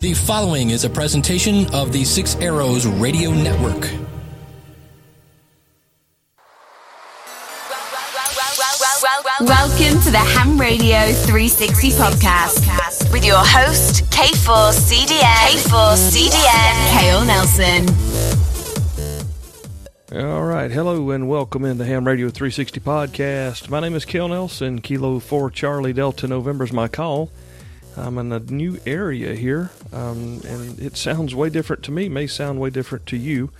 The following is a presentation of the Six Arrows Radio Network. Welcome to the Ham Radio 360 podcast with your host, K4CDN, Cale Nelson. All right, hello and welcome in the Ham Radio 360 podcast. My name is Cale Nelson. Kilo 4 Charlie Delta November is my call. I'm in a new area here, and it sounds way different to me, may sound way different to you,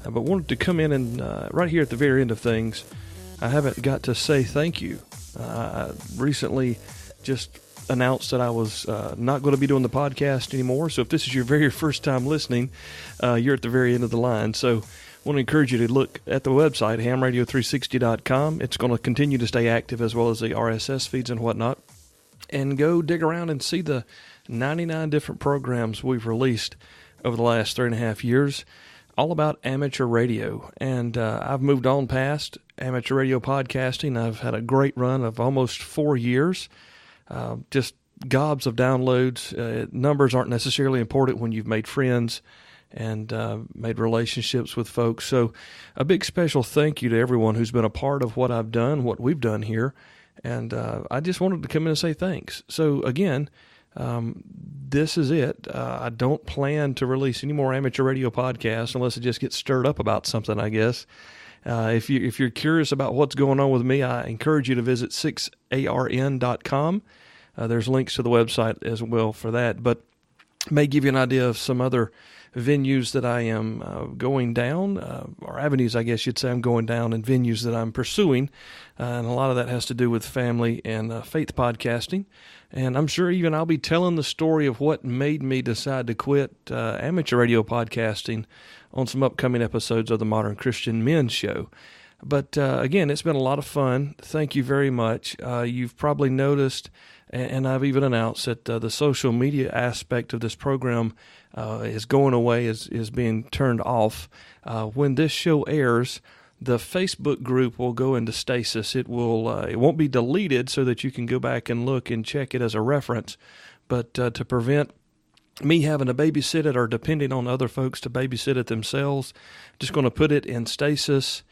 but wanted to come in and right here at the very end of things, I haven't got to say thank you. I recently just announced that I was not going to be doing the podcast anymore, so if this is your very first time listening, you're at the very end of the line. So I want to encourage you to look at the website, hamradio360.com. It's going to continue to stay active as well as the RSS feeds and whatnot. And go dig around and see the 99 different programs we've released over the last 3.5 years, all about amateur radio. And I've moved on past amateur radio podcasting. I've had a great run of almost 4 years, just gobs of downloads. Numbers aren't necessarily important when you've made friends and made relationships with folks. So a big special thank you to everyone who's been a part of what I've done, what we've done here. And I just wanted to come in and say thanks. So again, this is it. I don't plan to release any more amateur radio podcasts unless it just gets stirred up about something, I guess. If you're curious about what's going on with me, I encourage you to visit 6arn.com. There's links to the website as well for that, but may give you an idea of some other venues that I am going down, or avenues, I guess you'd say I'm going down, and venues that I'm pursuing. And a lot of that has to do with family and faith podcasting. And I'm sure even I'll be telling the story of what made me decide to quit amateur radio podcasting on some upcoming episodes of the Modern Christian Men Show. But again, it's been a lot of fun. Thank you very much. You've probably noticed, and I've even announced that the social media aspect of this program is going away, is being turned off. When this show airs, the Facebook group will go into stasis. It won't be deleted so that you can go back and look and check it as a reference. But to prevent me having to babysit it or depending on other folks to babysit it themselves, just going to put it in stasis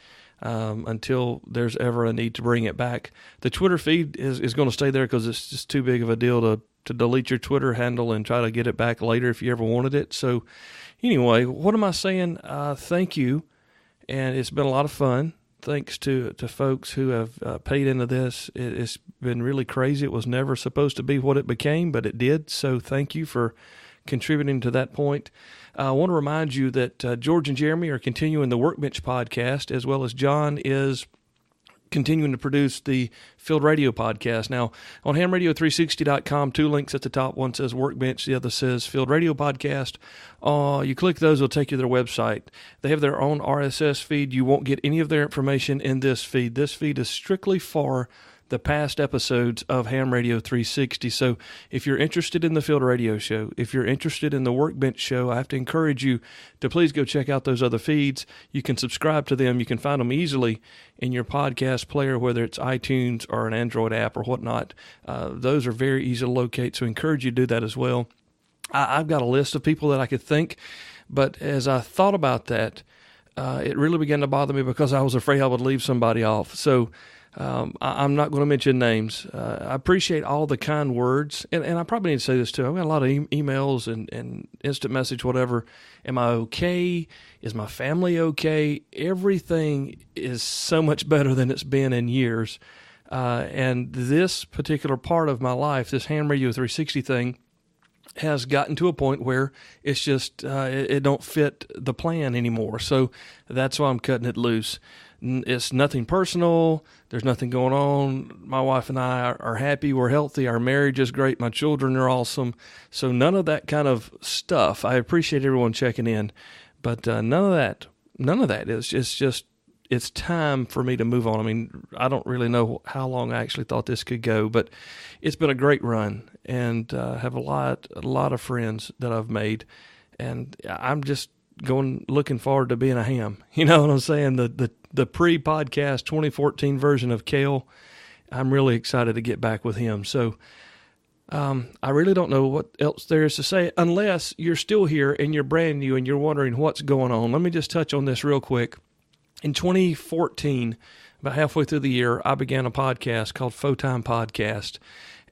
until there's ever a need to bring it back. The Twitter feed is going to stay there because it's just too big of a deal to delete your Twitter handle and try to get it back later if you ever wanted it. So anyway, what am I saying? Thank you. And it's been a lot of fun. Thanks to folks who have paid into this. It's been really crazy. It was never supposed to be what it became, but it did. So thank you for contributing to that point. I want to remind you that George and Jeremy are continuing the Workbench podcast, as well as John is continuing to produce the Field Radio podcast. Now, on hamradio360.com, 2 links at the top. One says Workbench, the other says Field Radio podcast. You click those, it'll take you to their website. They have their own RSS feed. You won't get any of their information in this feed. This feed is strictly for the past episodes of Ham Radio 360. So if you're interested in the Field Radio show, if you're interested in the Workbench show, I have to encourage you to please go check out those other feeds. You can subscribe to them. You can find them easily in your podcast player, whether it's iTunes or an Android app or whatnot. Those are very easy to locate, so I encourage you to do that as well. I've got a list of people that I could think, but as I thought about that, it really began to bother me because I was afraid I would leave somebody off. So I'm not going to mention names. I appreciate all the kind words, and I probably need to say this too. I've got a lot of emails and instant message, whatever. Am I okay? Is my family okay? Everything is so much better than it's been in years. And this particular part of my life, this Ham Radio 360 thing, has gotten to a point where it's just, it don't fit the plan anymore. So that's why I'm cutting it loose. It's nothing personal. There's nothing going on. My wife and I are happy. We're healthy. Our marriage is great. My children are awesome. So none of that kind of stuff. I appreciate everyone checking in, but none of that. It's just, it's time for me to move on. I mean, I don't really know how long I actually thought this could go, but it's been a great run, and have a lot of friends that I've made, and I'm just looking forward to being a ham. You know what I'm saying? The pre-podcast 2014 version of Cale, I'm really excited to get back with him. So I really don't know what else there is to say unless you're still here and you're brand new and you're wondering what's going on. Let me just touch on this real quick. In 2014, about halfway through the year, I began a podcast called Time Podcast.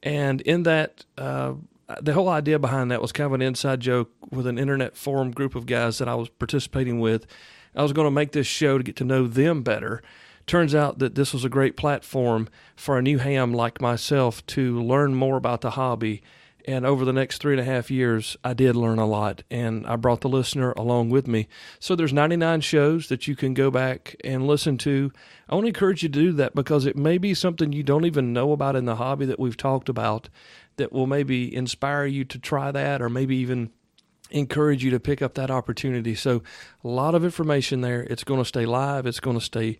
And in that, the whole idea behind that was kind of an inside joke with an internet forum group of guys that I was participating with. I was going to make this show to get to know them better. Turns out that this was a great platform for a new ham like myself to learn more about the hobby. And over the next 3.5 years, I did learn a lot, and I brought the listener along with me. So there's 99 shows that you can go back and listen to. I want to encourage you to do that because it may be something you don't even know about in the hobby that we've talked about that will maybe inspire you to try that or maybe even encourage you to pick up that opportunity. So a lot of information there. It's going to stay live. It's going to stay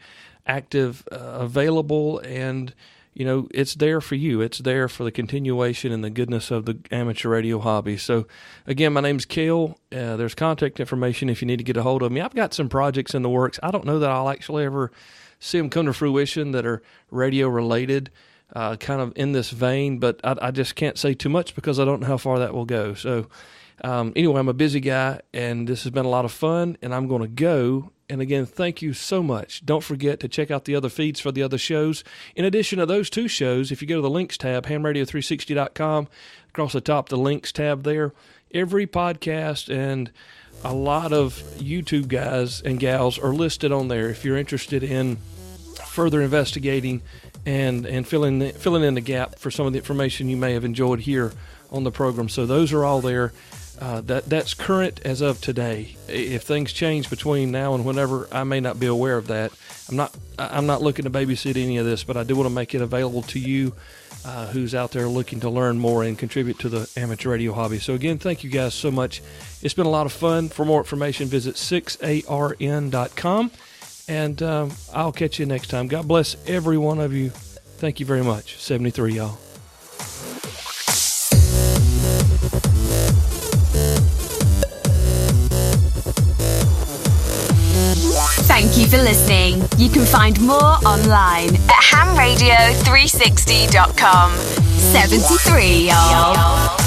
active, available, and it's there for you. It's there for the continuation and the goodness of the amateur radio hobby. So, again, my name's Cale. There's contact information if you need to get a hold of me. I've got some projects in the works. I don't know that I'll actually ever see them come to fruition that are radio-related, kind of in this vein, but I just can't say too much because I don't know how far that will go. So, anyway, I'm a busy guy, and this has been a lot of fun, and I'm going to go. And again, thank you so much. Don't forget to check out the other feeds for the other shows. In addition to those two shows, if you go to the links tab, hamradio360.com, across the top, the links tab there, every podcast and a lot of YouTube guys and gals are listed on there if you're interested in further investigating and filling in the gap for some of the information you may have enjoyed here on the program. So those are all there. That's current as of today. If things change between now and whenever, I may not be aware of that. I'm not looking to babysit any of this, but I do want to make it available to you who's out there looking to learn more and contribute to the amateur radio hobby. So again, thank you guys so much. It's been a lot of fun. For more information, visit 6arn.com, and I'll catch you next time. God bless every one of you. Thank you very much. 73, y'all. Thank you for listening. You can find more online at hamradio360.com. 73, y'all.